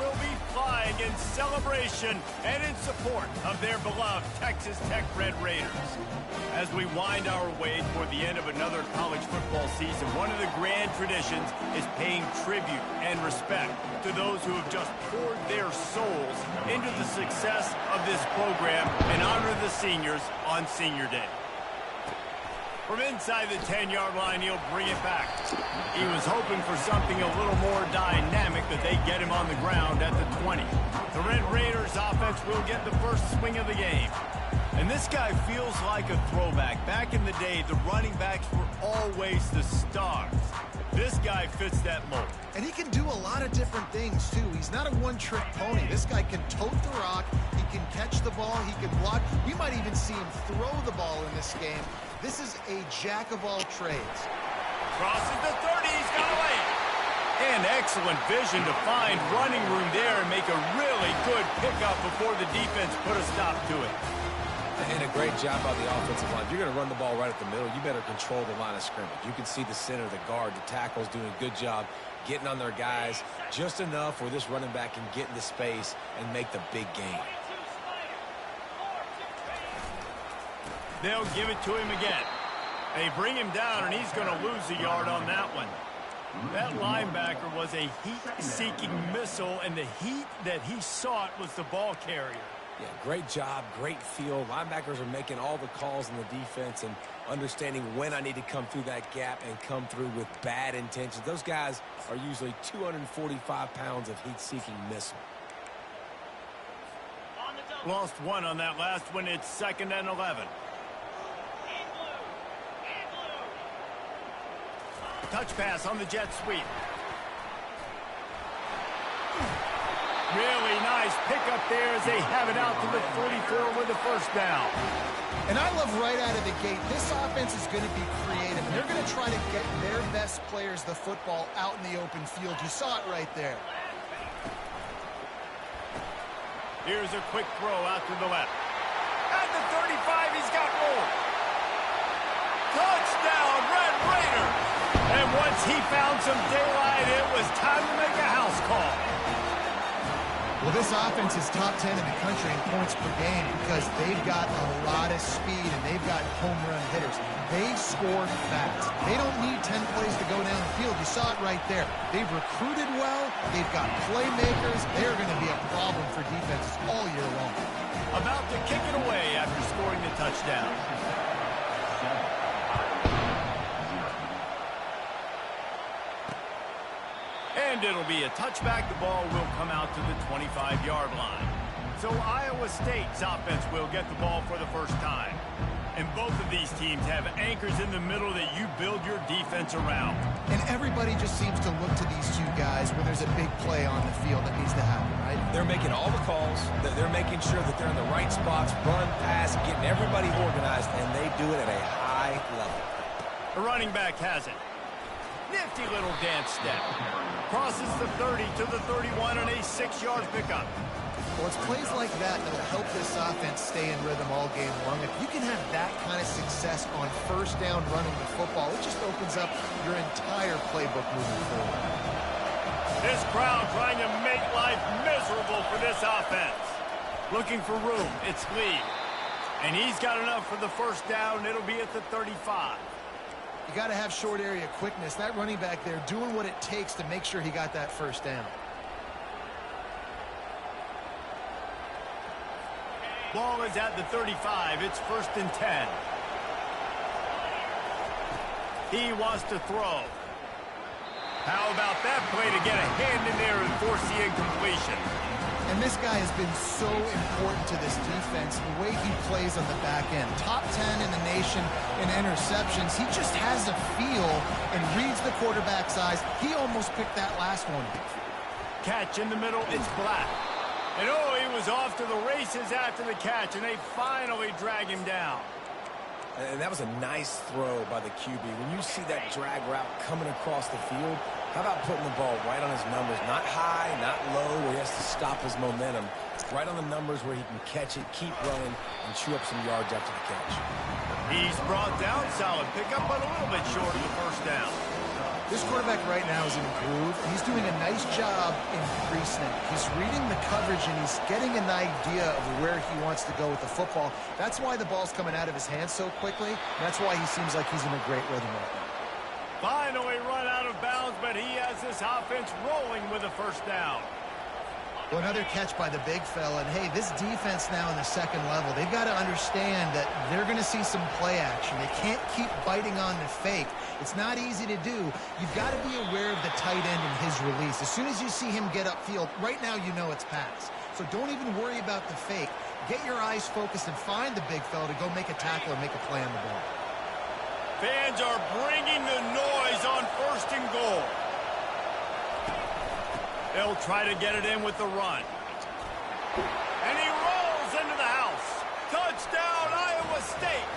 will be flying in celebration and in support of their beloved Texas Tech Red Raiders. As we wind our way toward the end of another college football season, one of the grand traditions is paying tribute and respect to those who have just poured their souls into the success of this program and honor the seniors on Senior Day. From inside the 10-yard line, he'll bring it back. He was hoping for something a little more dynamic, but they get him on the ground at the 20. The Red Raiders offense will get the first swing of the game. And this guy feels like a throwback. Back in the day, the running backs were always the stars. This guy fits that mold. And he can do a lot of different things, too. He's not a one-trick pony. This guy can tote the rock. He can catch the ball. He can block. We might even see him throw the ball in this game. This is a jack of all trades. Crosses the 30. He's got away. And excellent vision to find running room there and make a really good pickup before the defense put a stop to it. And a great job by the offensive line. If you're going to run the ball right at the middle, you better control the line of scrimmage. You can see the center, the guard, the tackles doing a good job getting on their guys just enough where this running back can get into space and make the big game. They'll give it to him again. They bring him down, and he's going to lose a yard on that one. That linebacker was a heat-seeking missile, and the heat that he sought was the ball carrier. Yeah, great job, great feel. Linebackers are making all the calls in the defense and understanding when I need to come through that gap and come through with bad intentions. Those guys are usually 245 pounds of heat-seeking missile. Lost one on that last one. It's 2nd and 11. Touch pass on the jet sweep. Really nice pickup there as they have it out to the 44 with the first down. And I love right out of the gate, this offense is going to be creative. And they're going to try to get their best players the football out in the open field. You saw it right there. Here's a quick throw out to the left. At the 35, he's got more. Touchdown, Red Raiders! And once he found some daylight, it was time to make a house call. Well, this offense is top 10 in the country in points per game because they've got a lot of speed and they've got home run hitters. They score fast. They don't need 10 plays to go down the field. You saw it right there. They've recruited well. They've got playmakers. They're going to be a problem for defenses all year long. About to kick it away after scoring the touchdown. And it'll be a touchback. The ball will come out to the 25-yard line. So Iowa State's offense will get the ball for the first time. And both of these teams have anchors in the middle that you build your defense around. And everybody just seems to look to these two guys when there's a big play on the field that needs to happen, right? They're making all the calls. They're making sure that they're in the right spots, run, pass, getting everybody organized, and they do it at a high level. The running back has it. Nifty little dance step. Crosses the 30 to the 31 and a 6-yard pickup. Well, it's plays like that that'll help this offense stay in rhythm all game long. If you can have that kind of success on first down running the football, it just opens up your entire playbook moving forward. This crowd trying to make life miserable for this offense. Looking for room. It's Lee. And he's got enough for the first down. It'll be at the 35. You got to have short area quickness. That running back there doing what it takes to make sure he got that first down. Ball is at the 35. It's 1st and 10. He wants to throw. How about that play to get a hand in there and force the incompletion? And this guy has been so important to this defense, the way he plays on the back end. Top 10 in the nation in interceptions. He just has a feel and reads the quarterback's eyes. He almost picked that last one. Catch in the middle, it's Black. And oh, he was off to the races after the catch, and they finally drag him down. And that was a nice throw by the QB. When you see that drag route coming across the field, how about putting the ball right on his numbers? Not high, not low, where he has to stop his momentum. Right on the numbers where he can catch it, keep running, and chew up some yards after the catch. He's brought down. Solid pickup, but a little bit short of the first down. This quarterback right now is in a groove, and he's doing a nice job in pre-snap. He's reading the coverage, and he's getting an idea of where he wants to go with the football. That's why the ball's coming out of his hands so quickly. That's why he seems like he's in a great rhythm right now. Finally run out of bounds, but he has this offense rolling with a first down. Well, another catch by the big fella. And, hey, this defense now in the second level, they've got to understand that they're going to see some play action. They can't keep biting on the fake. It's not easy to do. You've got to be aware of the tight end and his release. As soon as you see him get upfield, right now you know it's pass. So don't even worry about the fake. Get your eyes focused and find the big fella to go make a tackle and make a play on the ball. Fans are bringing the noise on 1st and goal. They'll try to get it in with the run. And he rolls into the house. Touchdown, Iowa State.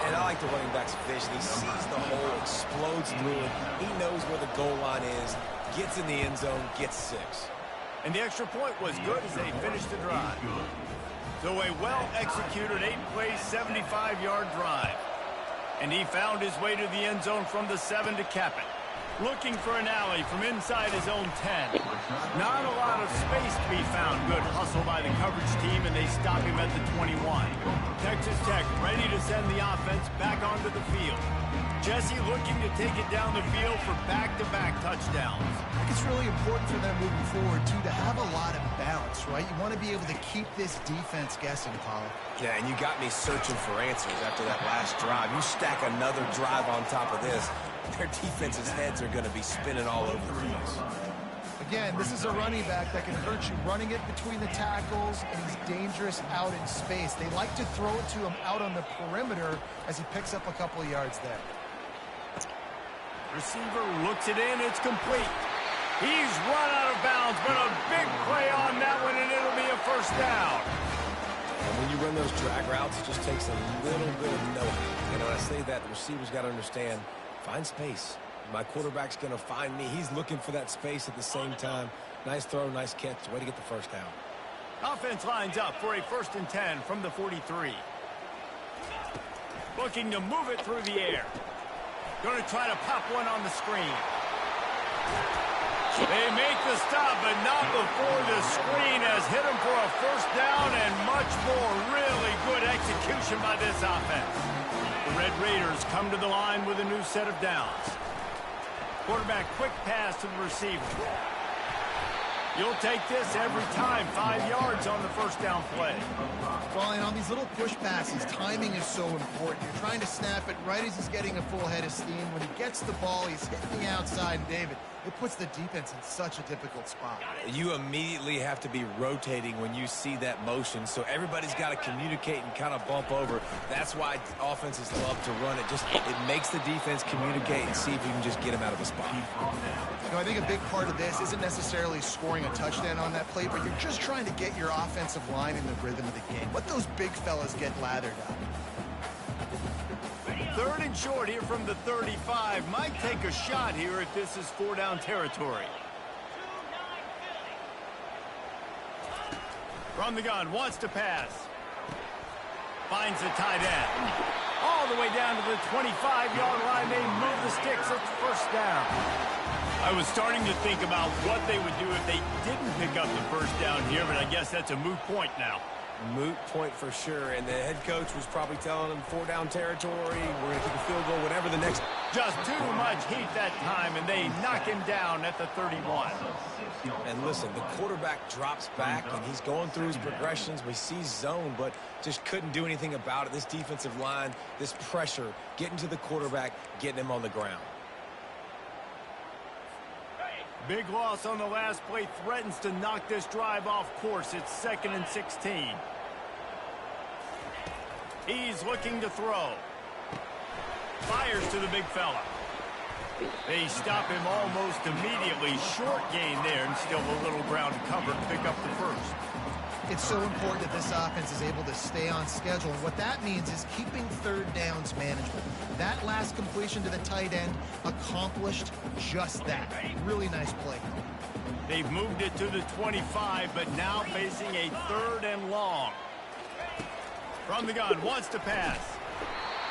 And I like the running back's vision. He sees the hole, explodes through it. He knows where the goal line is, gets in the end zone, gets 6. And the extra point was good as they finished the drive. So a well-executed 8-play, 75-yard drive. And he found his way to the end zone from the 7 to cap it. Looking for an alley from inside his own 10. Not a lot of space to be found. Good hustle by the coverage team, and they stop him at the 21. Texas Tech ready to send the offense back onto the field. Jesse looking to take it down the field for back-to-back touchdowns. I think it's really important for them moving forward, too, to have a lot of balance, right? You want to be able to keep this defense guessing, Paul. Yeah, and you got me searching for answers after that last drive. You stack another drive on top of this, their defense's heads are going to be spinning all over the place. Again, this is a running back that can hurt you running it between the tackles, and he's dangerous out in space. They like to throw it to him out on the perimeter as he picks up a couple of yards there. Receiver looks it in. It's complete. He's run out of bounds, but a big play on that one, and it'll be a first down. And when you run those drag routes, it just takes a little bit of knowing. And when I say that, the receiver's got to understand, find space. My quarterback's going to find me. He's looking for that space at the same time. Nice throw, nice catch. Way to get the first down. Offense lines up for a 1st and 10 from the 43. Looking to move it through the air. Going to try to pop one on the screen. They make the stop, but not before the screen has hit him for a first down and much more. Really good execution by this offense. The Red Raiders come to the line with a new set of downs. Quarterback quick pass to the receiver. You'll take this every time. 5 yards on the first down play. Well, and on these little push passes, timing is so important. You're trying to snap it right as he's getting a full head of steam. When he gets the ball, he's hitting the outside, and David, it puts the defense in such a difficult spot. You immediately have to be rotating when you see that motion, so everybody's got to communicate and kind of bump over. That's why offenses love to run it. It makes the defense communicate and see if you can just get him out of the spot. You know, I think a big part of this isn't necessarily scoring a touchdown on that play, but you're just trying to get your offensive line in the rhythm of the game. Let those big fellas get lathered up. 3rd and short here from the 35. Might take a shot here if this is 4-down territory. From the gun, wants to pass. Finds the tight end. All the way down to the 25-yard line. They move the sticks. It's first down. I was starting to think about what they would do if they didn't pick up the first down here, but I guess that's a moot point now. Moot point for sure, and the head coach was probably telling them 4-down territory, we're going to kick a field goal, whatever the next. Just too much heat that time, and they knock him down at the 31. And listen, the quarterback drops back, and he's going through his progressions. We see zone, but just couldn't do anything about it. This defensive line, this pressure, getting to the quarterback, getting him on the ground. Big loss on the last play, threatens to knock this drive off course. It's 2nd and 16. He's looking to throw. Fires to the big fella. They stop him almost immediately. Short gain there, and still a little ground to cover to pick up the first. It's so important that this offense is able to stay on schedule. And what that means is keeping 3rd downs manageable. That last completion to the tight end accomplished just that. Really nice play. They've moved it to the 25, but now facing a 3rd and long. From the gun, wants to pass.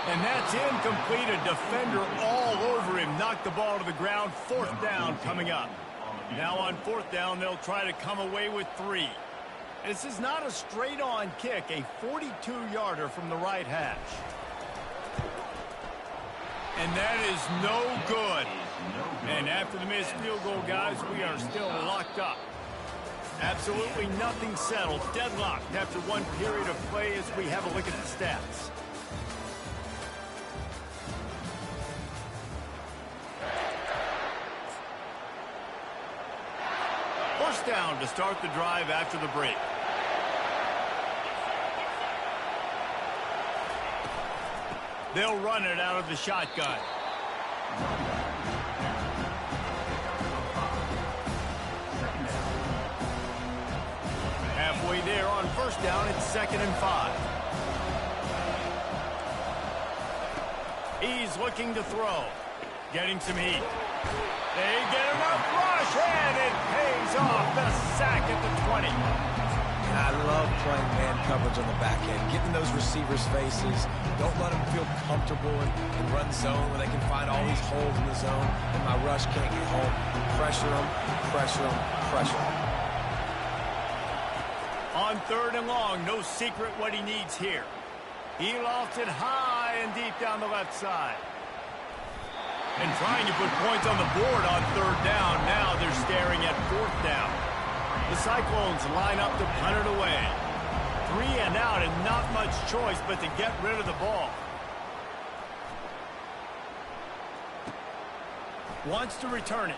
And that's incomplete. A defender all over him. Knocked the ball to the ground. 4th down coming up. Now on 4th down, they'll try to come away with 3. This is not a straight-on kick. A 42-yarder from the right hash. And that is no good. And after the missed field goal, guys, we are still locked up. Absolutely nothing settled. Deadlocked after one period of play as we have a look at the stats. First down to start the drive after the break. They'll run it out of the shotgun. Halfway there on first down, it's 2nd and 5. He's looking to throw. Getting some heat. They get enough rush, and it pays off. The sack at the 20. And I love playing man coverage on the back end, getting those receivers' faces. Don't let them feel comfortable and run zone where they can find all these holes in the zone, and my rush can't get home. Pressure them, pressure them, pressure them. On 3rd and long, no secret what he needs here. He lost it high and deep down the left side. And trying to put points on the board on 3rd down. Now they're staring at 4th down. The Cyclones line up to punt it away. 3 and out and not much choice but to get rid of the ball. Wants to return it.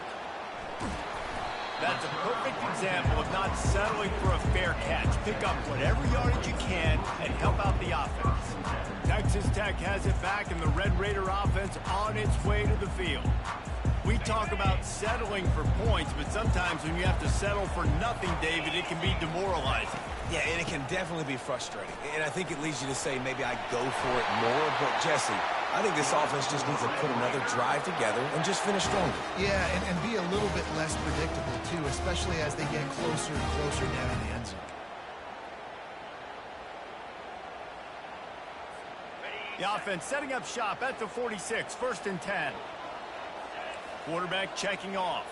That's a perfect example of not settling for a fair catch. Pick up whatever yardage you can and help out the offense. Texas Tech has it back, and the Red Raider offense on its way to the field. We talk about settling for points, but sometimes when you have to settle for nothing, David, it can be demoralizing. Yeah, and it can definitely be frustrating. And I think it leads you to say maybe I go for it more. But, Jesse, I think this offense just needs to put another drive together and just finish stronger. Yeah, and be a little bit less predictable, too, especially as they get closer and closer down in the end zone. The offense setting up shop at the 46, 1st and 10. Quarterback checking off.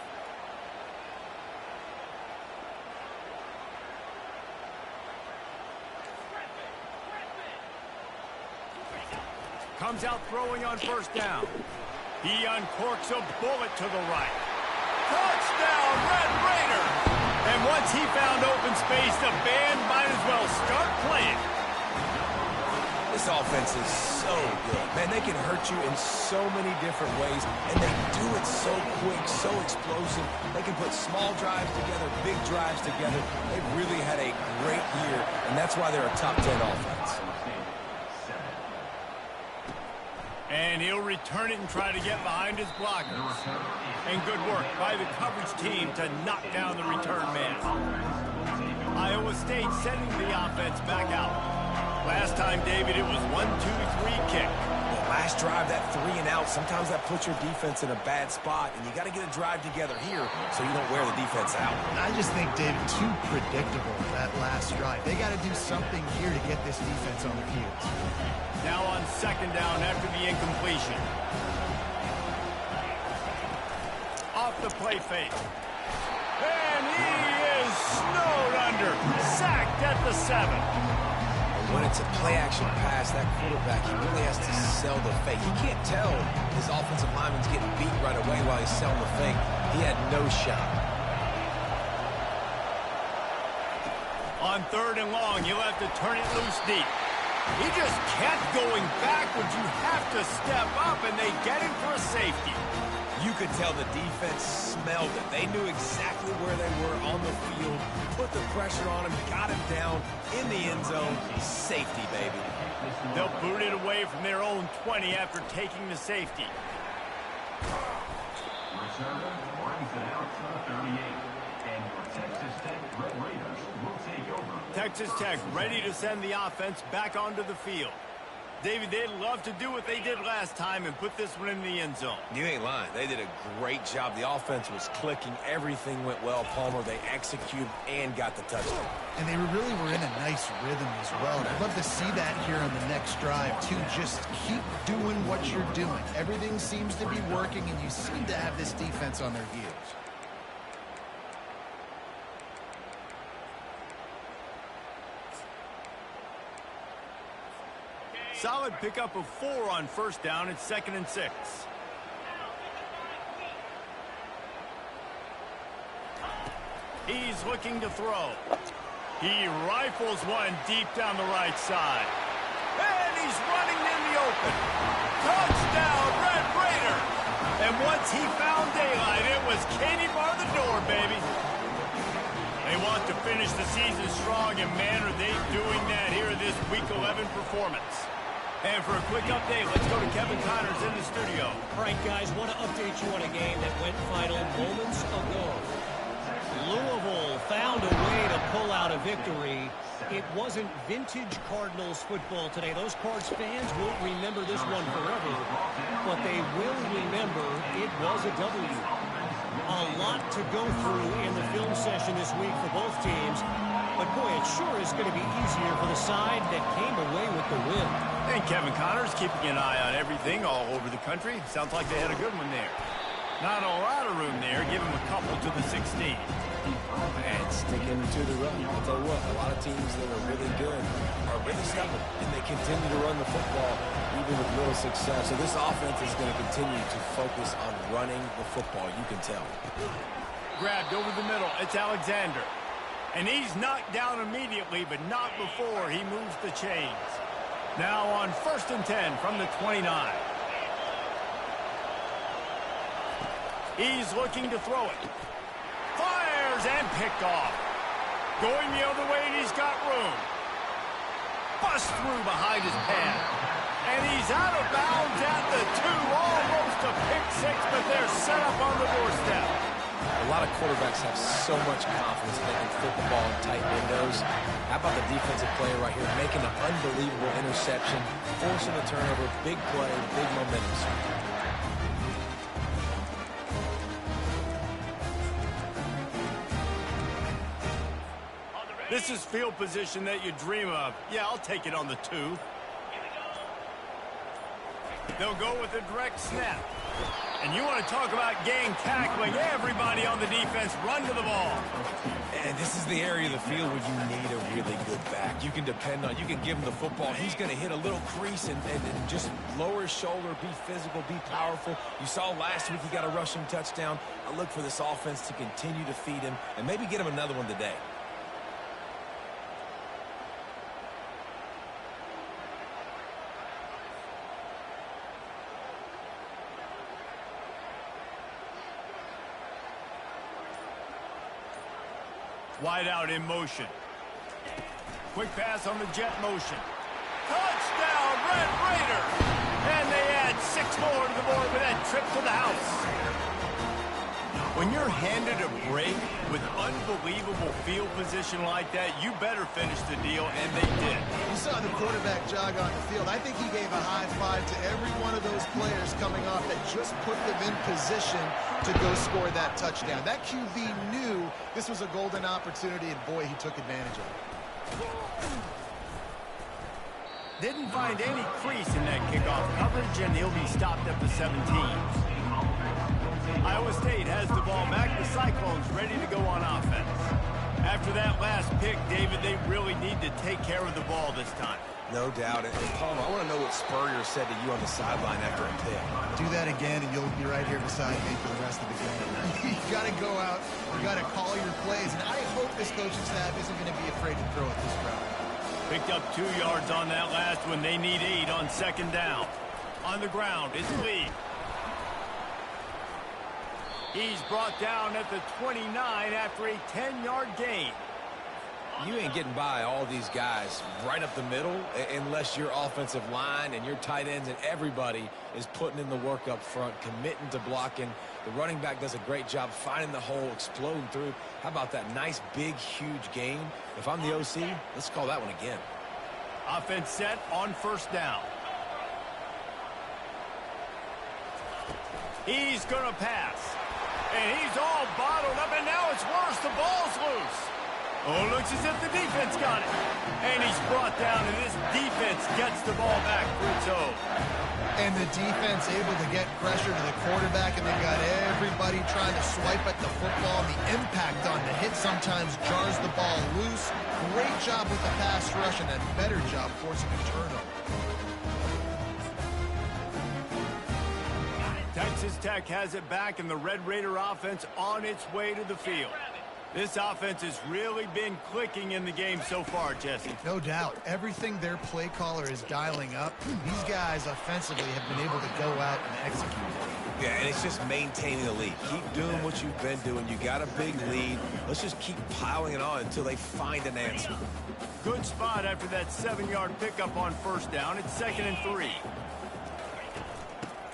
Comes out throwing on 1st down. He uncorks a bullet to the right. Touchdown, Red Raider! And once he found open space, the band might as well start playing. This offense is so good. Man, they can hurt you in so many different ways, and they do it so quick, so explosive. They can put small drives together, big drives together. They've really had a great year, and that's why they're a top 10 offense. And he'll return it and try to get behind his blockers. And good work by the coverage team to knock down the return man. Iowa State sending the offense back out. Last time, David, it was 1-2-3 kick. The last drive, that 3 and out, sometimes that puts your defense in a bad spot, and you got to get a drive together here so you don't wear the defense out. I just think, David, too predictable, that last drive. They got to do something here to get this defense on the field. Now on 2nd down after the incompletion. Off the play fake. And he is snowed under. Sacked at the 7. When it's a play-action pass, that quarterback, he really has to sell the fake. He can't tell his offensive lineman's getting beat right away while he's selling the fake. He had no shot. On 3rd and long, you'll have to turn it loose deep. He just kept going backwards. You have to step up, and they get him for a safety. You could tell the defense smelled it. They knew exactly where they were on the field, put the pressure on him, got him down in the end zone. Safety, baby. They'll boot it away from their own 20 after taking the safety. Reserve brings it out to the 38. And your Texas Tech Red Raiders will take over. Texas Tech ready to send the offense back onto the field. David, they'd love to do what they did last time and put this one in the end zone. You ain't lying. They did a great job. The offense was clicking. Everything went well, Palmer. They executed and got the touchdown. And they really were in a nice rhythm as well. And I'd love to see that here on the next drive, too. Just keep doing what you're doing. Everything seems to be working, and you seem to have this defense on their heels. Solid pickup of 4 on first down. It's 2nd and 6. He's looking to throw. He rifles one deep down the right side. And he's running in the open. Touchdown, Red Raider. And once he found daylight, it was Katie bar the door, baby. They want to finish the season strong, and man, are they doing that here in this Week 11 performance. And for a quick update, let's go to Kevin Connors in the studio. All right, guys, want to update you on a game that went final moments ago. Louisville found a way to pull out a victory. It wasn't vintage Cardinals football today. Those Cards fans won't remember this one forever, but they will remember it was a W. A lot to go through in the film session this week for both teams. But, boy, it sure is going to be easier for the side that came away with the win. And Kevin Connors keeping an eye on everything all over the country. Sounds like they had a good one there. Not a lot of room there. Give him a couple to the 16. And sticking to the run. I'll tell you what, a lot of teams that are really good are really stubborn, and they continue to run the football even with little success. So this offense is going to continue to focus on running the football. You can tell. Grabbed over the middle. It's Alexander. And he's knocked down immediately, but not before he moves the chains. Now on 1st and 10 from the 29. He's looking to throw it. Fires and picked off. Going the other way, and he's got room. Bust through behind his pad. And he's out of bounds at the 2. Almost a pick 6, but they're set up on the doorstep. A lot of quarterbacks have so much confidence that they can flip the ball in tight windows. How about the defensive player right here making an unbelievable interception, forcing a turnover, big play, big momentum swing. This is field position that you dream of. Yeah, I'll take it on the 2. They'll go with a direct snap. And you want to talk about game tackling. Everybody on the defense run to the ball. And this is the area of the field where you need a really good back. You can depend on, you can give him the football. He's going to hit a little crease and just lower his shoulder, be physical, be powerful. You saw last week he got a rushing touchdown. I look for this offense to continue to feed him and maybe get him another one today. Wide out in motion. Quick pass on the jet motion. Touchdown, Red Raider! And they add 6 more to the board with that trip to the house. When you're handed a break with unbelievable field position like that, you better finish the deal, and they did. You saw the quarterback jog on the field. I think he gave a high five to every one of those players coming off that just put them in position to go score that touchdown. That QB knew this was a golden opportunity, and boy, he took advantage of it. Didn't find any crease in that kickoff coverage, and he'll be stopped at the 17. Iowa State has the ball back. The Cyclones ready to go on offense. After that last pick, David, they really need to take care of the ball this time. No doubt. And Palmer, I want to know what Spurrier said to you on the sideline after a pick. Do that again, and you'll be right here beside me for the rest of the game. You got to go out. You got to call your plays, and I hope this coaching staff isn't going to be afraid to throw it this route. Picked up 2 yards on that last one. They need 8 on 2nd down. On the ground, it's Lee. He's brought down at the 29 after a 10-yard gain. You ain't getting by all these guys right up the middle unless your offensive line and your tight ends and everybody is putting in the work up front, committing to blocking. The running back does a great job finding the hole, exploding through. How about that nice, big, huge gain? If I'm the OC, let's call that one again. Offense set on 1st down. He's going to pass. And he's all bottled up, and now it's worse. The ball's loose. Oh, looks as if the defense got it. And he's brought down, and this defense gets the ball back for its own. And the defense able to get pressure to the quarterback, and they've got everybody trying to swipe at the football. The impact on the hit sometimes jars the ball loose. Great job with the pass rush, and a better job forcing a turnover. Texas Tech has it back, and the Red Raider offense on its way to the field. This offense has really been clicking in the game so far, Jesse. No doubt. Everything their play caller is dialing up, these guys offensively have been able to go out and execute. Yeah, and it's just maintaining the lead. Keep doing what you've been doing. You got a big lead. Let's just keep piling it on until they find an answer. Good spot after that 7-yard pickup on first down. It's 2nd and 3.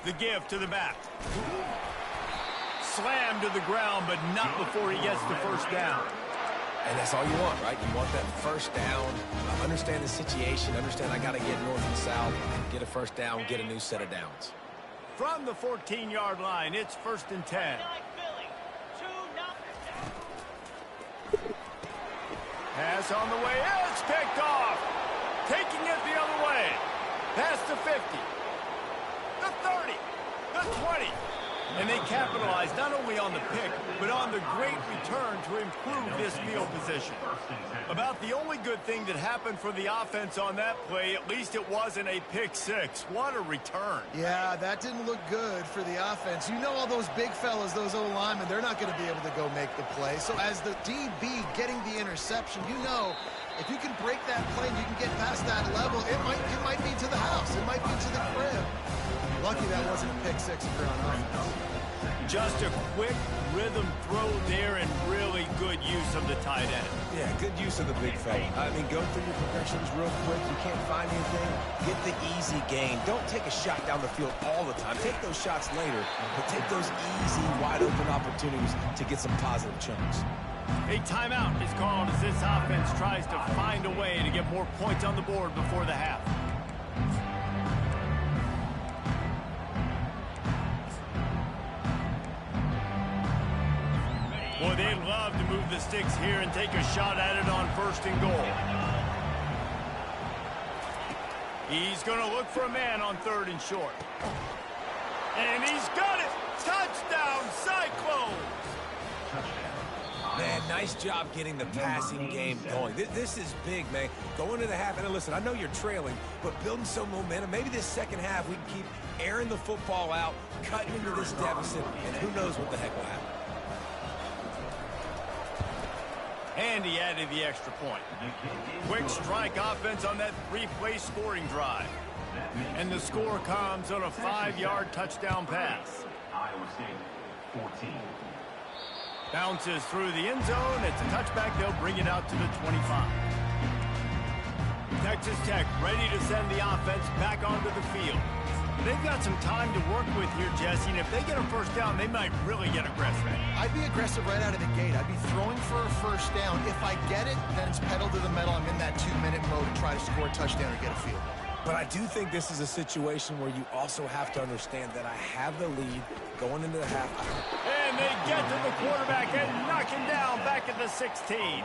The give to the back. Slammed to the ground, but not before he gets the first down. And that's all you want, right? You want that first down. Understand the situation. Understand I got to get north and south, get a first down, get a new set of downs. From the 14-yard line, it's 1st and 10. Pass on the way. It's picked off. Taking it the other way. Past the 50. The 30. The 20. And they capitalized not only on the pick, but on the great return to improve this field position. About the only good thing that happened for the offense on that play, at least it wasn't a pick six. What a return. Yeah, that didn't look good for the offense. You know all those big fellas, those O-linemen, they're not going to be able to go make the play. So as the DB getting the interception, you know if you can break that play and you can get past that level, it might be to the house. It might be to the crib. Lucky that wasn't a pick six if you're on offense. Just a quick rhythm throw there and really good use of the tight end. Yeah, good use of the big fella. I mean, go through your progressions real quick. You can't find anything. Get the easy gain. Don't take a shot down the field all the time. Take those shots later, but take those easy, wide-open opportunities to get some positive chunks. A timeout is called as this offense tries to find a way to get more points on the board before the half. Boy, they'd love to move the sticks here and take a shot at it on 1st and goal. He's going to look for a man on 3rd and short. And he's got it! Touchdown, Cyclones! Man, nice job getting the passing game going. This is big, man. Going into the half, and listen, I know you're trailing, but building some momentum. Maybe this second half we can keep airing the football out, cutting into this deficit, and who knows what the heck will happen. And he added the extra point. Quick strike offense on that 3-play scoring drive. And the score comes on a 5-yard touchdown pass. Iowa State, 14. Bounces through the end zone. It's a touchback. They'll bring it out to the 25. Texas Tech ready to send the offense back onto the field. They've got some time to work with here, Jesse, and if they get a first down, they might really get aggressive. I'd be aggressive right out of the gate. I'd be throwing for a first down. If I get it, then it's pedal to the metal. I'm in that 2-minute mode to try to score a touchdown or get a field goal. But I do think this is a situation where you also have to understand that I have the lead going into the half. And they get to the quarterback and knock him down back at the 16.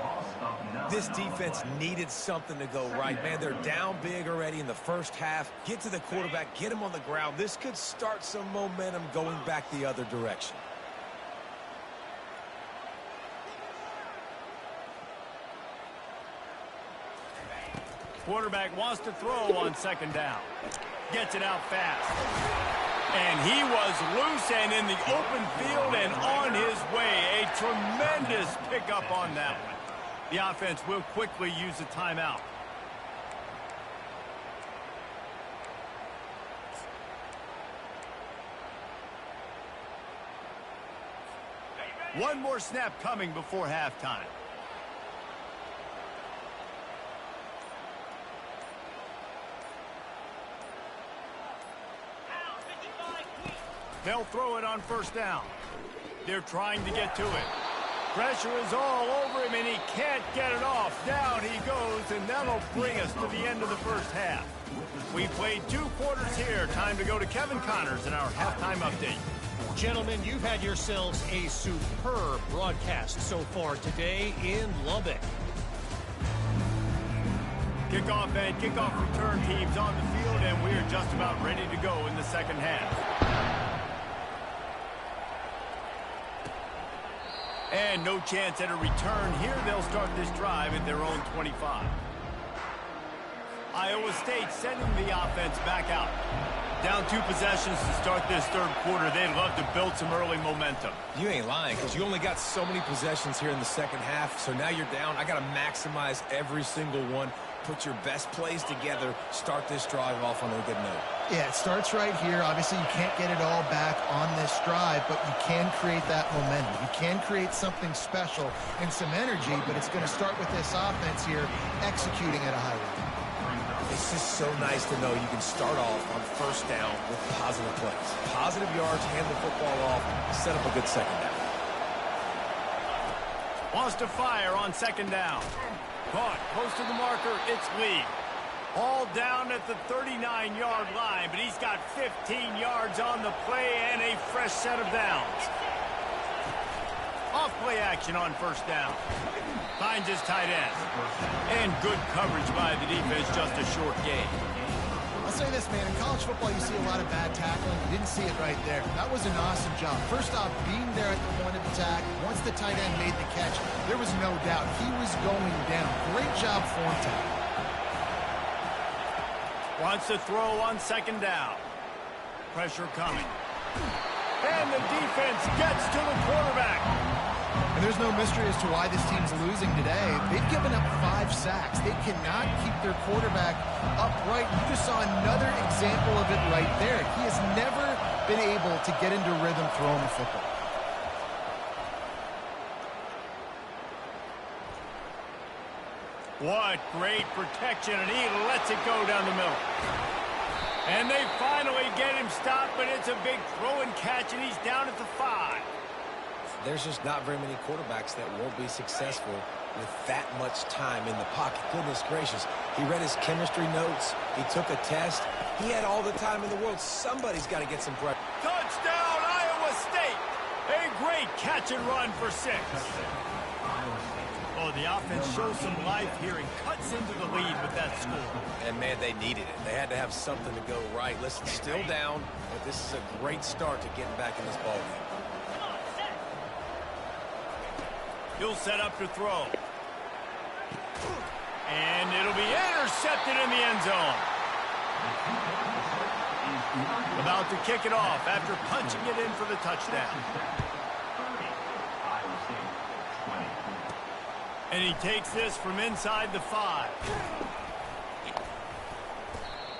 This defense needed something to go right, man. They're down big already in the first half. Get to the quarterback, get him on the ground. This could start some momentum going back the other direction. Quarterback wants to throw on 2nd down. Gets it out fast. And he was loose and in the open field and on his way. A tremendous pickup on that one. The offense will quickly use a timeout. One more snap coming before halftime. They'll throw it on 1st down. They're trying to get to it. Pressure is all over it him, and he can't get it off. Down he goes, and that'll bring us to the end of the first half. We played 2 quarters here. Time to go to Kevin Connors in our halftime update. Gentlemen, you've had yourselves a superb broadcast so far today in Lubbock. Kickoff and kickoff return teams on the field, and we're just about ready to go in the second half. And no chance at a return here. They'll start this drive at their own 25. Iowa State sending the offense back out. Down 2 possessions to start this third quarter. They'd love to build some early momentum. You ain't lying, because you only got so many possessions here in the second half, so now you're down. I got to maximize every single one. Put your best plays together. Start this drive off on a good note. Yeah, it starts right here. Obviously, you can't get it all back on this drive, but you can create that momentum. You can create something special and some energy, but it's going to start with this offense here executing at a high level. It's just so nice to know you can start off on first down with positive plays. Positive yards, hand the football off, set up a good second down. Wants to fire on second down. Caught close to the marker. It's Lee. All down at the 39-yard line, but he's got 15 yards on the play and a fresh set of downs. Off-play action on first down. Finds his tight end. And good coverage by the defense, just a short gain. I'll say this, man. In college football, you see a lot of bad tackling. You didn't see it right there. That was an awesome job. First off, being there at the point of attack. Once the tight end made the catch, there was no doubt he was going down. Great job form tackle. Wants to throw on second down. Pressure coming. And the defense gets to the quarterback. And there's no mystery as to why this team's losing today. They've given up 5 sacks. They cannot keep their quarterback upright. You just saw another example of it right there. He has never been able to get into rhythm throwing the football. What great protection, and he lets it go down the middle. And they finally get him stopped, but it's a big throw and catch, and he's down at the 5. There's just not very many quarterbacks that won't be successful with that much time in the pocket. Goodness gracious. He read his chemistry notes. He took a test. He had all the time in the world. Somebody's got to get some pressure. Touchdown, Iowa State! A great catch and run for 6. Oh, the offense shows some life here and cuts into the lead with that score. And, man, they needed it. They had to have something to go right. Listen, still down, but this is a great start to getting back in this ballgame. He'll set up to throw. And it'll be intercepted in the end zone. About to kick it off after punching it in for the touchdown. And he takes this from inside the 5.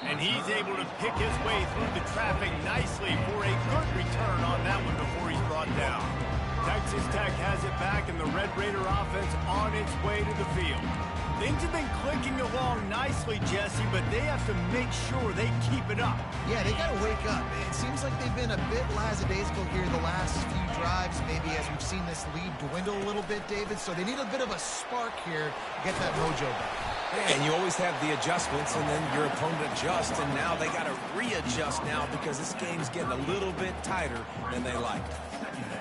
And he's able to pick his way through the traffic nicely for a good return on that one before he's brought down. Texas Tech has it back, and the Red Raider offense on its way to the field. Things have been clicking along nicely, Jesse, but they have to make sure they keep it up. Yeah, they got to wake up. It seems like they've been a bit lackadaisical here the last few drives, maybe as we've seen this lead dwindle a little bit, David. So they need a bit of a spark here to get that mojo back. Yeah, and you always have the adjustments, and then your opponent adjusts, and now they got to readjust now because this game's getting a little bit tighter than they like.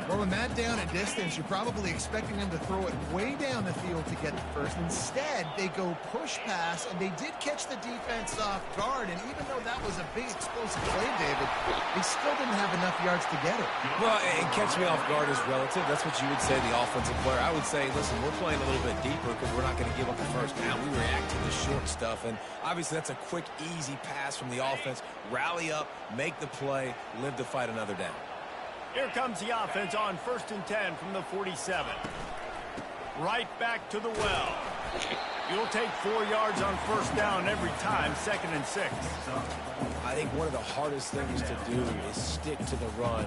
Well, with Matt down at distance, you're probably expecting him to throw it way down the field to get the first. Instead, they go push pass, and they did catch the defense off guard. And even though that was a big explosive play, David, they still didn't have enough yards to get it. Well, and catch me off guard is relative. That's what you would say, the offensive player. I would say, listen, we're playing a little bit deeper because we're not going to give up the first down. We react to the short stuff, and obviously that's a quick, easy pass from the offense. Rally up, make the play, live to fight another down. Here comes the offense on 1st and 10 from the 47. Right back to the well. You'll take 4 yards on first down every time, 2nd and 6. I think one of the hardest things to do is stick to the run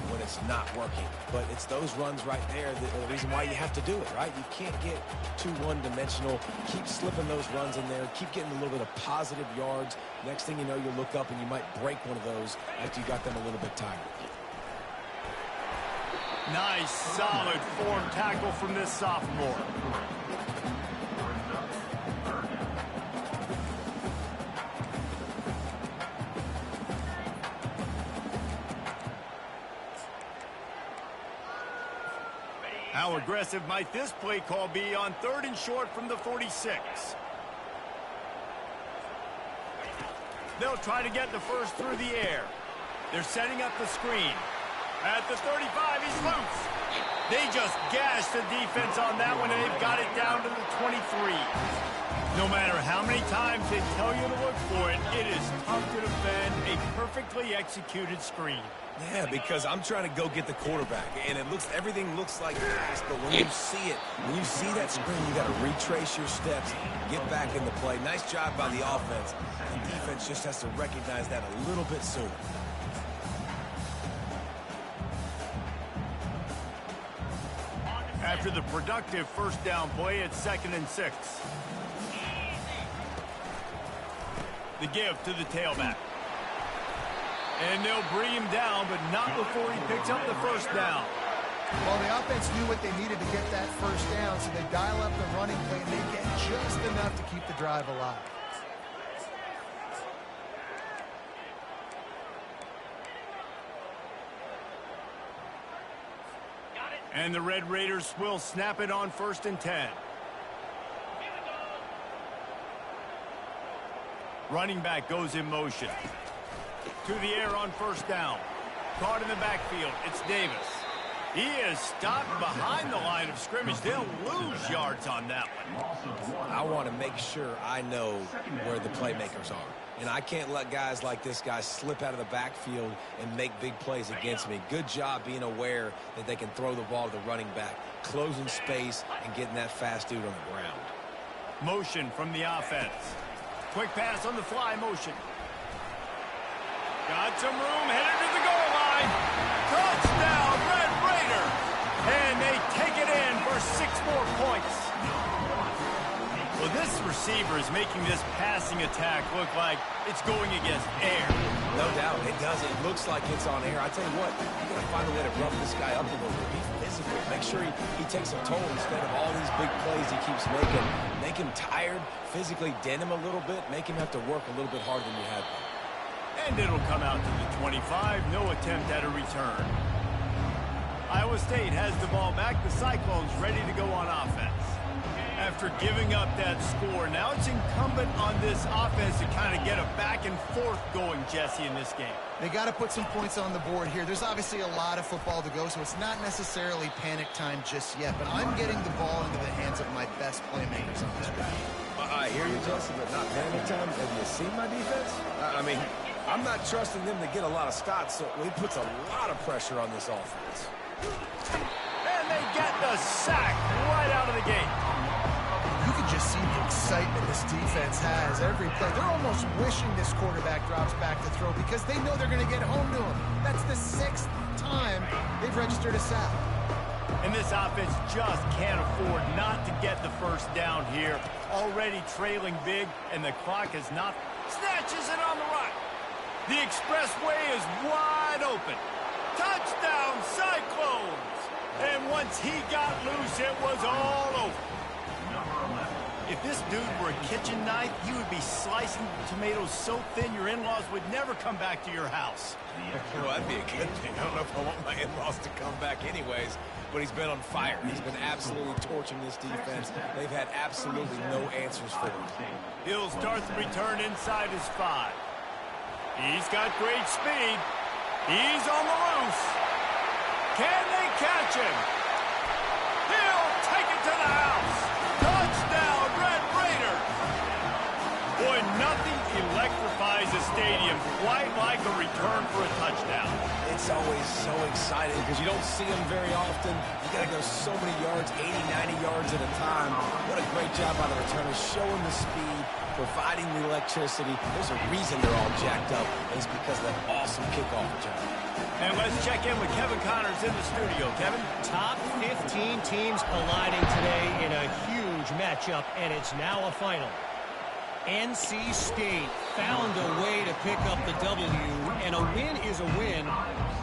when it's not working. But it's those runs right there that are the reason why you have to do it, right? You can't get too one-dimensional. Keep slipping those runs in there. Keep getting a little bit of positive yards. Next thing you know, you'll look up and you might break one of those after you got them a little bit tired. Nice, solid form tackle from this sophomore. How aggressive might this play call be on 3rd and short from the 46? They'll try to get the first through the air. They're setting up the screen. At the 35, he's loose. They just gashed the defense on that one, and they've got it down to the 23. No matter how many times they tell you to look for it, it is tough to defend a perfectly executed screen. Yeah, because I'm trying to go get the quarterback, and everything looks like pass, but when you see it, when you see that screen, you got to retrace your steps, get back in the play. Nice job by the offense. The defense just has to recognize that a little bit sooner. After the productive first down play, it's 2nd and 6. The give to the tailback. And they'll bring him down, but not before he picks up the first down. Well, the offense knew what they needed to get that first down, so they dial up the running play, and they get just enough to keep the drive alive. And the Red Raiders will snap it on 1st and 10. Running back goes in motion. To the air on 1st down. Caught in the backfield. It's Davis. He is stopped behind the line of scrimmage. They'll lose yards on that one. I want to make sure I know where the playmakers are. And I can't let guys like this guy slip out of the backfield and make big plays against me. Good job being aware that they can throw the ball to the running back, closing space, and getting that fast dude on the ground. Motion from the offense. Quick pass on the fly motion. Got some room, headed to the goal line. Touchdown, Red Raider. And they take it in for 6 more points. Well, this receiver is making this passing attack look like it's going against air. No doubt, it does. It looks like it's on air. I tell you what, you got to find a way to rough this guy up a little bit. Be physical. Make sure he takes a toll instead of all these big plays he keeps making. Make him tired, physically dent him a little bit, make him have to work a little bit harder than you have been. And it'll come out to the 25. No attempt at a return. Iowa State has the ball back. The Cyclones ready to go on offense. After giving up that score, now it's incumbent on this offense to kind of get a back and forth going, Jesse, in this game. They got to put some points on the board here. There's obviously a lot of football to go, so it's not necessarily panic time just yet, but I'm getting the ball into the hands of my best playmakers on this drive. I hear you, Jesse, but not panic time. Have you seen my defense? I mean, I'm not trusting them to get a lot of stops, so he puts a lot of pressure on this offense. And they get the sack right out of the gate. You can just see the excitement this defense has every play. They're almost wishing this quarterback drops back to throw because they know they're going to get home to him. That's the 6th time they've registered a sack. And this offense just can't afford not to get the first down here. Already trailing big, and the clock is not. Snatches it on the run. The expressway is wide open. Touchdown, Cyclones! And once he got loose, it was all over. If this dude were a kitchen knife, you would be slicing tomatoes so thin your in-laws would never come back to your house. Well, that'd be a good thing. I don't know if I want my in-laws to come back anyways, but he's been on fire. He's been absolutely torching this defense. They've had absolutely no answers for him. He'll start the return inside his 5. He's got great speed. He's on the loose. Can they catch him? He'll take it to the house. Touchdown, Red Raiders. Boy, nothing electrifies a stadium quite like a return for a touchdown. It's always so exciting because you don't see them very often. You got to go so many yards, 80, 90 yards at a time. What a great job by the returners, showing the speed, providing the electricity. There's a reason they're all jacked up, and it's because of that awesome kickoff return. And let's check in with Kevin Connors in the studio. Kevin? Top 15 teams colliding today in a huge matchup, and it's now a final. NC State found a way to pick up the W, and a win is a win,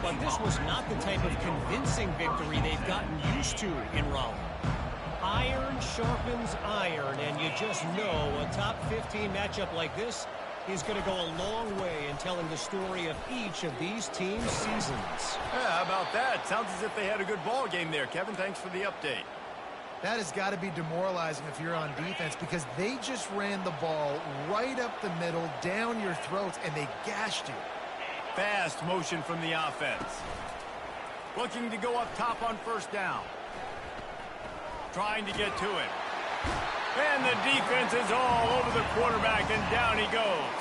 but this was not the type of convincing victory they've gotten used to in Raleigh. Iron sharpens iron, and you just know a top 15 matchup like this is going to go a long way in telling the story of each of these teams' seasons. Yeah, how about that? Sounds as if they had a good ball game there. Kevin, thanks for the update. That has got to be demoralizing if you're on defense because they just ran the ball right up the middle, down your throats, and they gashed you. Fast motion from the offense. Looking to go up top on first down. Trying to get to it. And the defense is all over the quarterback, and down he goes.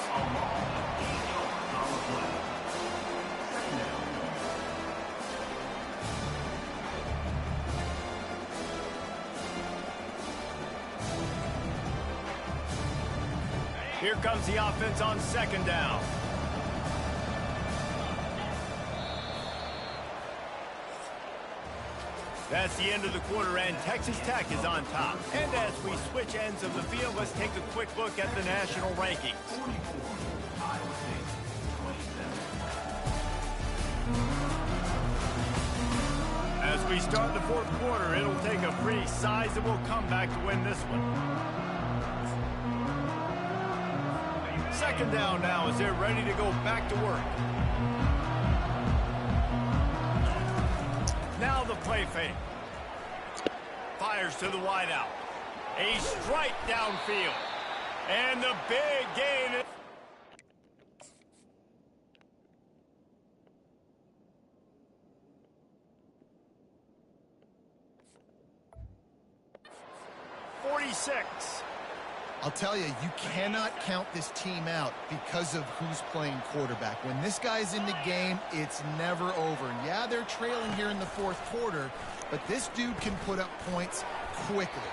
Here comes the offense on second down. That's the end of the quarter, and Texas Tech is on top. And as we switch ends of the field, let's take a quick look at the national rankings. As we start the fourth quarter, it'll take a pretty sizable comeback to win this one. Second down now as they're ready to go back to work. Now the play fake. Fires to the wideout. A strike downfield. And the big gain. I'll tell you, you cannot count this team out because of who's playing quarterback. When this guy's in the game, it's never over. Yeah, they're trailing here in the fourth quarter, but this dude can put up points quickly.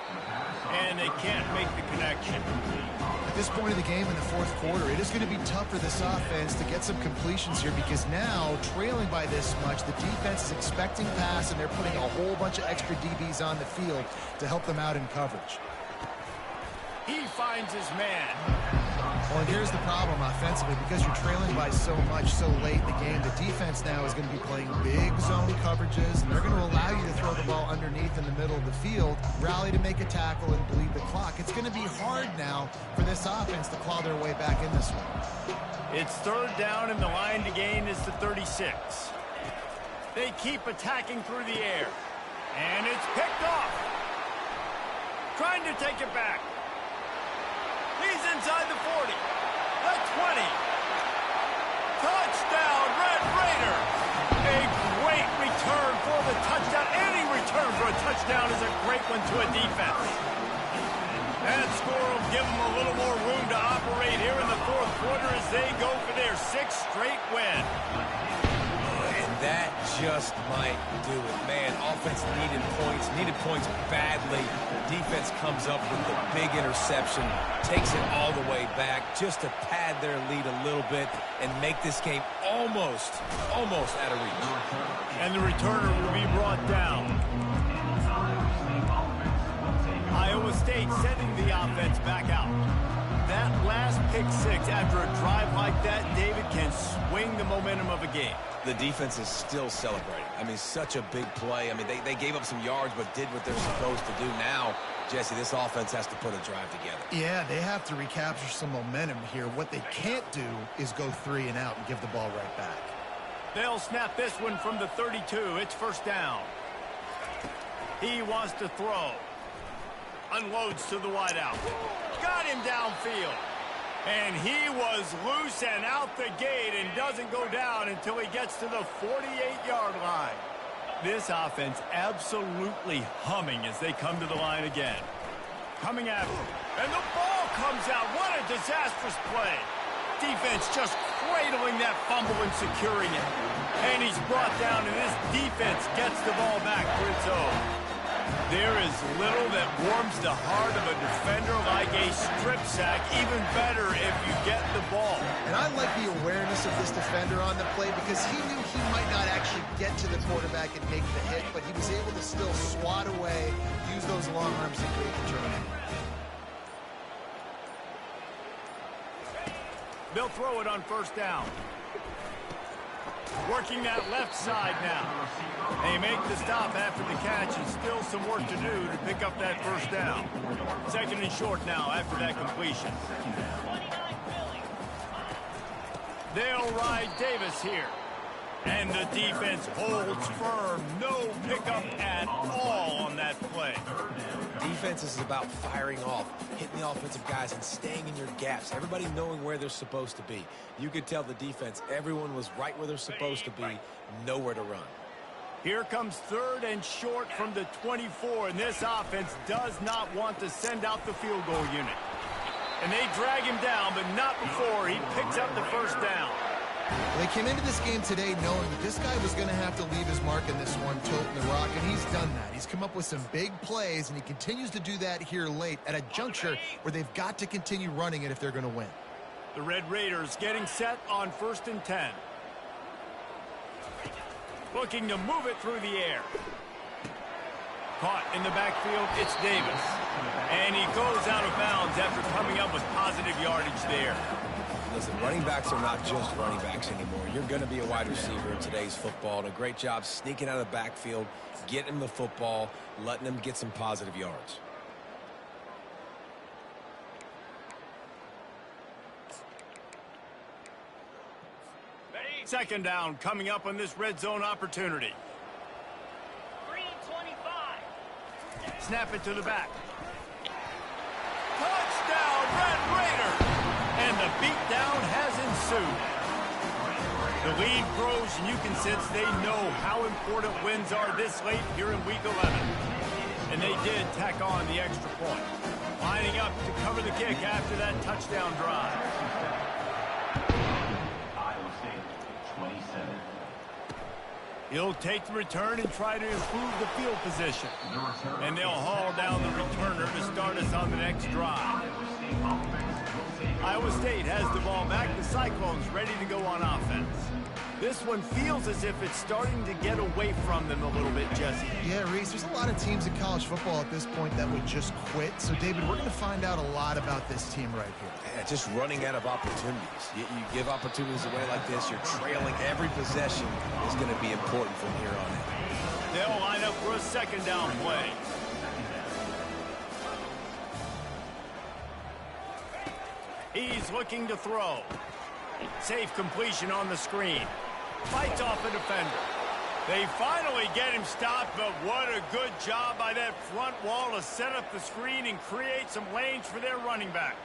And they can't make the connection. At this point of the game in the fourth quarter, it is going to be tough for this offense to get some completions here because now, trailing by this much, the defense is expecting pass, and they're putting a whole bunch of extra DBs on the field to help them out in coverage. He finds his man. Well, and here's the problem offensively. Because you're trailing by so much so late in the game, the defense now is going to be playing big zone coverages, and they're going to allow you to throw the ball underneath in the middle of the field, rally to make a tackle, and bleed the clock. It's going to be hard now for this offense to claw their way back in this one. It's third down, and the line to gain is the 36. They keep attacking through the air. And it's picked off. Trying to take it back. He's inside the 40. The 20. Touchdown, Red Raiders. A great return for the touchdown. Any return for a touchdown is a great one to a defense. That score will give them a little more room to operate here in the fourth quarter as they go for their sixth straight win. And that just might do it. Man, offense needed points badly. Defense comes up with the big interception, takes it all the way back just to pad their lead a little bit and make this game almost out of reach. And the returner will be brought down. Iowa State sending the offense back out. That last pick six after a drive like that, David, can swing the momentum of a game. The defense is still celebrating. I mean, such a big play. I mean, they gave up some yards but did what they're supposed to do. Now, Jesse, this offense has to put a drive together. Yeah, they have to recapture some momentum here. What they can't do is go 3 and out and give the ball right back. They'll snap this one from the 32. It's first down. He wants to throw. Unloads to the wideout. Got him downfield. And he was loose and out the gate and doesn't go down until he gets to the 48-yard line. This offense absolutely humming as they come to the line again. Coming after. And the ball comes out. What a disastrous play. Defense just cradling that fumble and securing it. And he's brought down, and this defense gets the ball back for its own. There is little that warms the heart of a defender like a strip sack. Even better if you get the ball. And I like the awareness of this defender on the play because he knew he might not actually get to the quarterback and make the hit, but he was able to still swat away, use those long arms to create the turnover. They'll throw it on first down. Working that left side now. They make the stop after the catch, and still some work to do to pick up that first down. Second and short now after that completion. They'll ride Davis here. And the defense holds firm. No pickup at all on that play. Defense is about firing off, hitting the offensive guys, and staying in your gaps. Everybody knowing where they're supposed to be. You could tell the defense, everyone was right where they're supposed to be, nowhere to run. Here comes third and short from the 24, and this offense does not want to send out the field goal unit. And they drag him down, but not before he picks up the first down. They came into this game today knowing that this guy was going to have to leave his mark in this one, tilting the rock, and he's done that. He's come up with some big plays, and he continues to do that here late at a juncture where they've got to continue running it if they're going to win. The Red Raiders getting set on 1st and 10. Looking to move it through the air. Caught in the backfield, it's Davis. And he goes out of bounds after coming up with positive yardage there. Listen, running backs are not just running backs anymore. You're going to be a wide receiver in today's football. And a great job sneaking out of the backfield, getting him the football, letting him get some positive yards. Second down coming up on this red zone opportunity. 3:25. Snap it to the back. Touchdown, Red Raiders! And the beatdown has ensued. The lead grows, and you can sense they know how important wins are this late here in Week 11. And they did tack on the extra point. Lining up to cover the kick after that touchdown drive. Iowa State, 27. He'll take the return and try to improve the field position. And they'll haul down the returner to start us on the next drive. Iowa State has the ball back. The Cyclones ready to go on offense. This one feels as if it's starting to get away from them a little bit, Jesse. Yeah, Reese, there's a lot of teams in college football at this point that would just quit. So, David, we're going to find out a lot about this team right here. Yeah, just running out of opportunities. You give opportunities away like this, you're trailing. Every possession is going to be important from here on in. They'll line up for a second down play. He's looking to throw. Safe completion on the screen. Fights off a defender. They finally get him stopped, but what a good job by that front wall to set up the screen and create some lanes for their running back.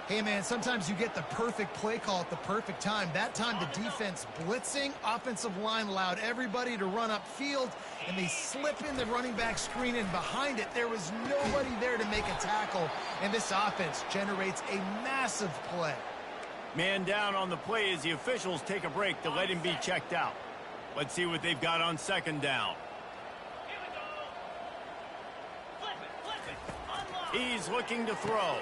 Hey, man, sometimes you get the perfect play call at the perfect time. That time the defense blitzing, offensive line allowed everybody to run upfield, and they slip in the running back screen, and behind it there was nobody there to make a tackle, and this offense generates a massive play. Man down on the play as the officials take a break to let him be checked out. Let's see what they've got on second down. He's looking to throw.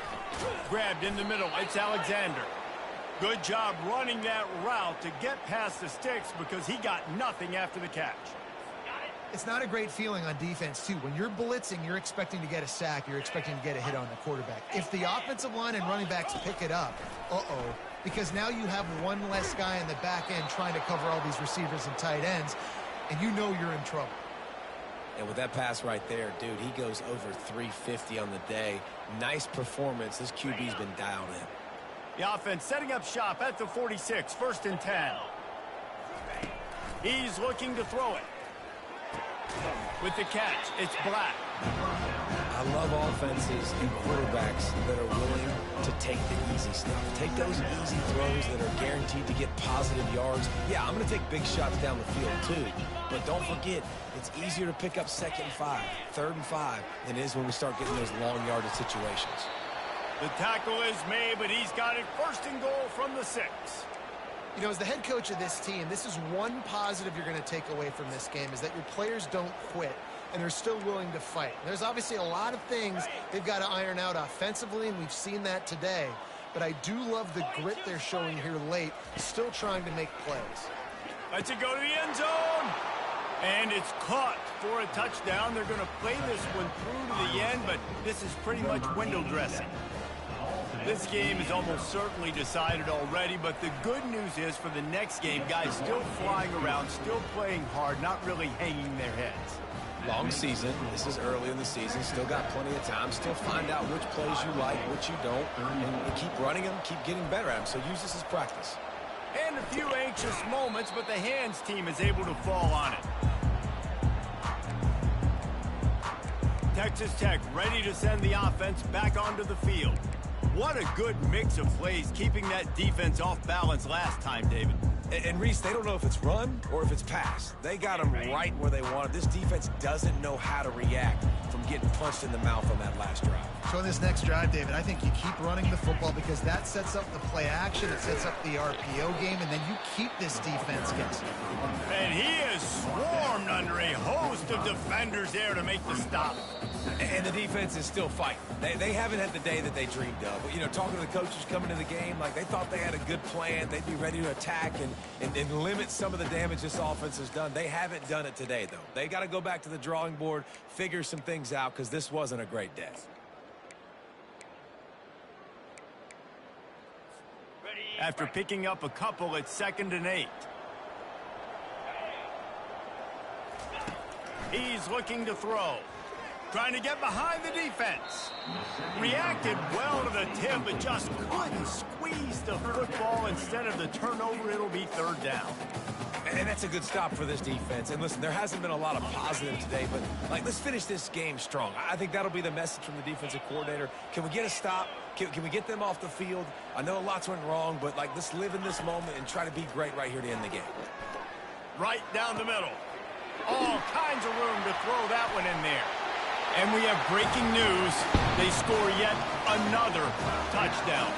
Grabbed in the middle. It's Alexander. Good job running that route to get past the sticks because he got nothing after the catch. It's not a great feeling on defense, too. When you're blitzing, you're expecting to get a sack. You're expecting to get a hit on the quarterback. If the offensive line and running backs pick it up, because now you have one less guy in the back end trying to cover all these receivers and tight ends, and you know you're in trouble. And with that pass right there, dude, he goes over 350 on the day. Nice performance. This QB's been dialed in. The offense setting up shop at the 46, 1st and 10. He's looking to throw it. With the catch, it's Black. I love offenses and quarterbacks that are willing to take the easy stuff. Take those easy throws that are guaranteed to get positive yards. Yeah, I'm going to take big shots down the field too. But don't forget, it's easier to pick up 2nd and 5, 3rd and 5 than it is when we start getting those long yardage situations. The tackle is made, but he's got it 1st and goal from the 6. You know, as the head coach of this team, this is one positive you're going to take away from this game, is that your players don't quit, and they're still willing to fight. There's obviously a lot of things they've got to iron out offensively, and we've seen that today. But I do love the grit they're showing here late, still trying to make plays. Lets it go to the end zone. And it's caught for a touchdown. They're going to play this one through to the end, but this is pretty much window dressing. This game is almost certainly decided already, but the good news is for the next game, guys still flying around, still playing hard, not really hanging their heads. Long season. This is early in the season. Still got plenty of time. Still find out which plays you like, which you don't, and keep running them, keep getting better at them. So use this as practice. And a few anxious moments, but the hands team is able to fall on it. Texas Tech ready to send the offense back onto the field. What a good mix of plays, keeping that defense off balance last time, David. And Reese, they don't know if it's run or if it's pass. They got them right where they want it. This defense doesn't know how to react from getting punched in the mouth on that last drive. So in this next drive, David, I think you keep running the football because that sets up the play action, it sets up the RPO game, and then you keep this defense guessing. And he is swarmed under a host of defenders there to make the stop. And the defense is still fighting. They haven't had the day that they dreamed of. But, you know, talking to the coaches coming to the game, like they thought they had a good plan. They'd be ready to attack and limit some of the damage this offense has done. They haven't done it today, though. They got to go back to the drawing board, figure some things out, because this wasn't a great day. After picking up a couple, it's 2nd and 8. He's looking to throw. Trying to get behind the defense. Reacted well to the tip, but just couldn't squeeze the football. Instead of the turnover, it'll be 3rd down. And that's a good stop for this defense. And listen, there hasn't been a lot of positive today, but like, let's finish this game strong. I think that'll be the message from the defensive coordinator. Can we get a stop? Can we get them off the field? I know lots went wrong, but like, let's live in this moment and try to be great right here to end the game. Right down the middle. All kinds of room to throw that one in there. And we have breaking news. They score yet another touchdown.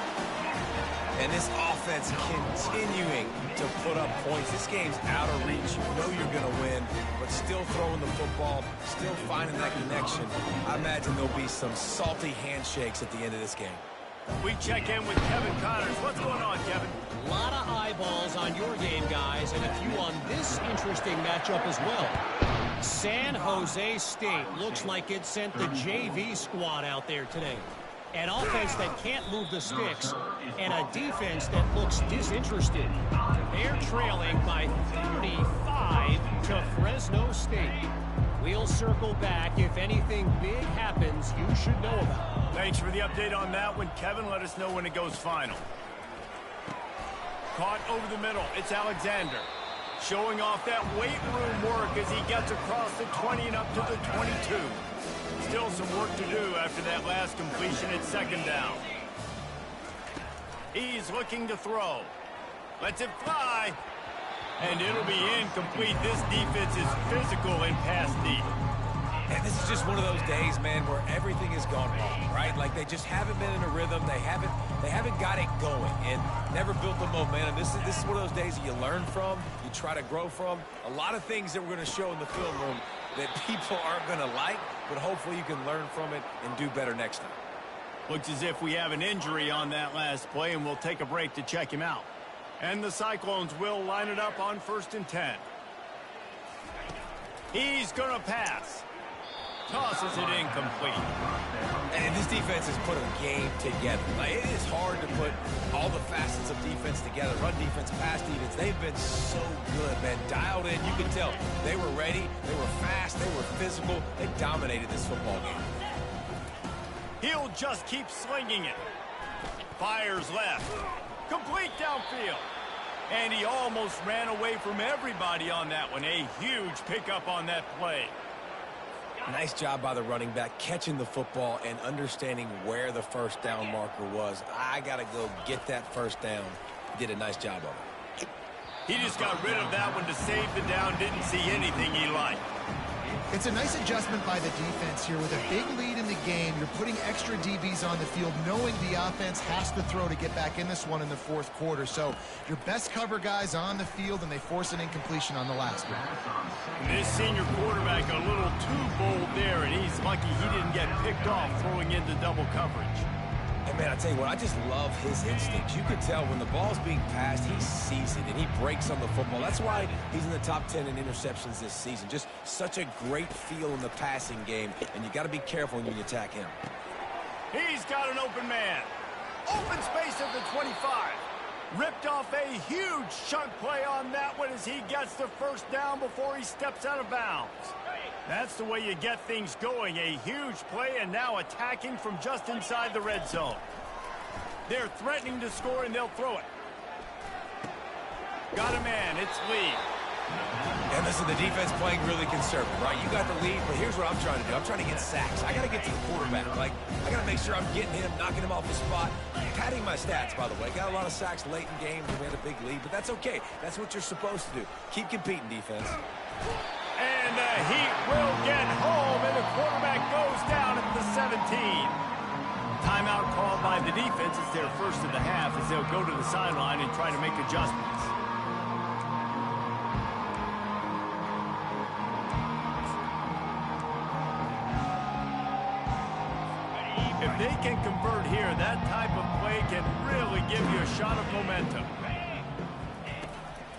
And this offense continuing to put up points. This game's out of reach. You know you're going to win, but still throwing the football, still finding that connection. I imagine there'll be some salty handshakes at the end of this game. We check in with Kevin Connors. What's going on, Kevin? A lot of eyeballs on your game, guys, and a few on this interesting matchup as well. San Jose State looks like it sent the JV squad out there today. An offense that can't move the sticks, and a defense that looks disinterested. They're trailing by 35 to Fresno State. We'll circle back. If anything big happens, you should know about it. Thanks for the update on that one, Kevin. Let us know when it goes final. Caught over the middle. It's Alexander. Showing off that weight room work as he gets across the 20 and up to the 22. Still some work to do after that last completion at 2nd down. He's looking to throw. Lets it fly. And it'll be incomplete. This defense is physical and pass deep. And this is just one of those days, man, where everything has gone wrong, right? Like they just haven't been in a rhythm. They haven't got it going and never built the momentum. This is one of those days that you learn from, you try to grow from. A lot of things that we're going to show in the film room that people aren't going to like, but hopefully you can learn from it and do better next time. Looks as if we have an injury on that last play, and we'll take a break to check him out. And the Cyclones will line it up on 1st and 10. He's going to pass. Tosses it incomplete. And this defense has put a game together. Like, it is hard to put all the facets of defense together. Run defense, pass defense. They've been so good, man. Dialed in. You can tell they were ready. They were fast. They were physical. They dominated this football game. He'll just keep slinging it. Fires left. Complete downfield. And he almost ran away from everybody on that one. A huge pickup on that play. Nice job by the running back, catching the football and understanding where the 1st down marker was. I got to go get that 1st down. Did a nice job of it. He just got rid of that one to save the down. Didn't see anything he liked. It's a nice adjustment by the defense here. With a big lead in the game, you're putting extra DBs on the field, knowing the offense has to throw to get back in this one in the 4th quarter. So your best cover guys on the field, and they force an incompletion on the last one. This senior quarterback a little too bold there, and he's lucky he didn't get picked off throwing into double coverage. And, man, I tell you what, I just love his instincts. You can tell when the ball's being passed, he sees it, and he breaks on the football. That's why he's in the top 10 in interceptions this season. Just such a great feel in the passing game, and you got to be careful when you attack him. He's got an open man. Open space at the 25. Ripped off a huge chunk play on that one as he gets the first down before he steps out of bounds. That's the way you get things going. A huge play and now attacking from just inside the red zone. They're threatening to score and they'll throw it. Got a man. It's Lee. And listen, the defense playing really conservative, right? You got the lead, but here's what I'm trying to do. I'm trying to get sacks. I got to get to the quarterback. Like, I got to make sure I'm getting him, knocking him off the spot. Padding my stats, by the way. Got a lot of sacks late in games when we had a big lead, but that's okay. That's what you're supposed to do. Keep competing, defense. And the Heat will get home, and the quarterback goes down at the 17. Timeout called by the defense. It's their first of the half as they'll go to the sideline and try to make adjustments. If they can convert here, that type of play can really give you a shot of momentum.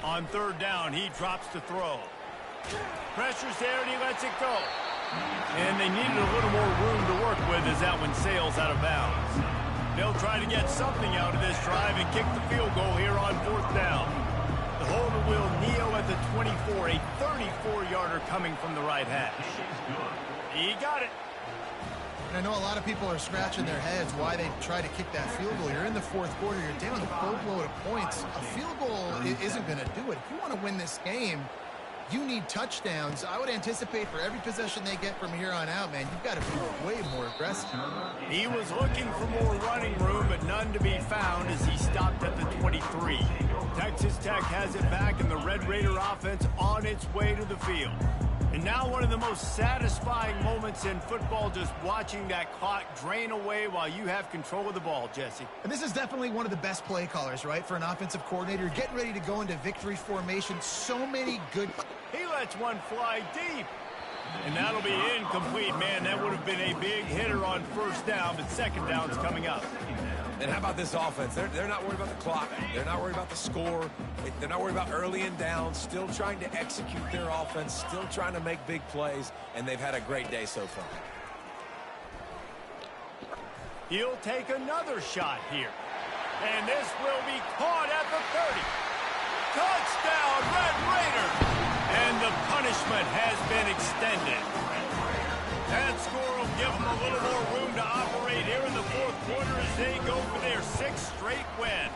On third down, he drops to throw. Pressure's there, and he lets it go. And they needed a little more room to work with as that one sails out of bounds. They'll try to get something out of this drive and kick the field goal here on fourth down. The holder will kneel at the 24, a 34-yarder coming from the right hash. He got it. And I know a lot of people are scratching their heads why they try to kick that field goal. You're in the fourth quarter. You're down a boatload of points. A field goal isn't going to do it. If you want to win this game, you need touchdowns. I would anticipate for every possession they get from here on out, man, you've got to be way more aggressive. He was looking for more running room, but none to be found as he stopped at the 23. Texas Tech has it back, and the Red Raider offense on its way to the field. And now one of the most satisfying moments in football, just watching that clock drain away while you have control of the ball, Jesse. And this is definitely one of the best play callers, right, for an offensive coordinator. Getting ready to go into victory formation. So many good... He lets one fly deep. And that'll be incomplete. Man, that would have been a big hitter on first down, but second down's coming up. And how about this offense? They're not worried about the clock. They're not worried about the score. They're not worried about early and down. Still trying to execute their offense. Still trying to make big plays. And they've had a great day so far. He'll take another shot here. And this will be caught at the 30. Touchdown, Red Raiders! And the punishment has been extended. That score will give them a little more room to operate here in the fourth quarter as they go for their sixth straight win.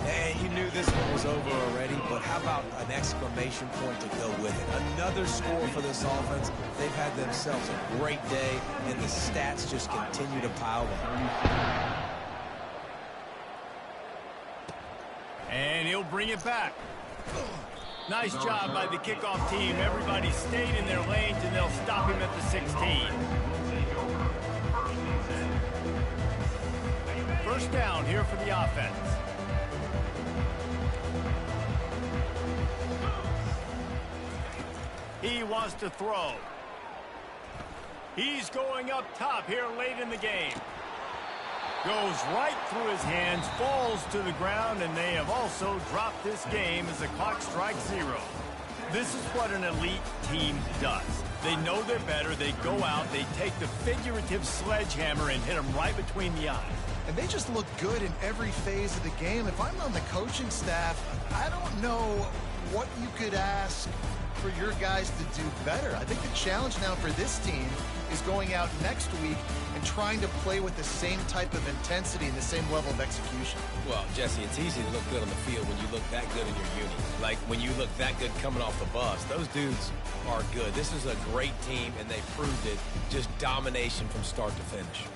And you knew this one was over already, but how about an exclamation point to go with it? Another score for this offense. They've had themselves a great day, and the stats just continue to pile on. And he'll bring it back. Nice job by the kickoff team. Everybody stayed in their lanes, and they'll stop him at the 16. First down here for the offense. He wants to throw. He's going up top here late in the game. Goes right through his hands, falls to the ground, and they have also dropped this game as the clock strikes 0. This is what an elite team does. They know they're better. They go out, they take the figurative sledgehammer and hit them right between the eyes. And they just look good in every phase of the game. If I'm on the coaching staff, I don't know what you could ask for your guys to do better. I think the challenge now for this team is going out next week and trying to play with the same type of intensity and the same level of execution. Well, Jesse, it's easy to look good on the field when you look that good in your uni. Like when you look that good coming off the bus. Those dudes are good. This is a great team, and they proved it. Just domination from start to finish.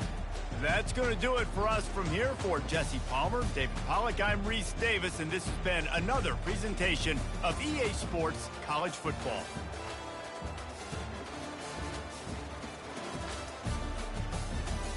That's going to do it for us from here. For Jesse Palmer, David Pollack, I'm Reese Davis, and this has been another presentation of EA Sports College Football.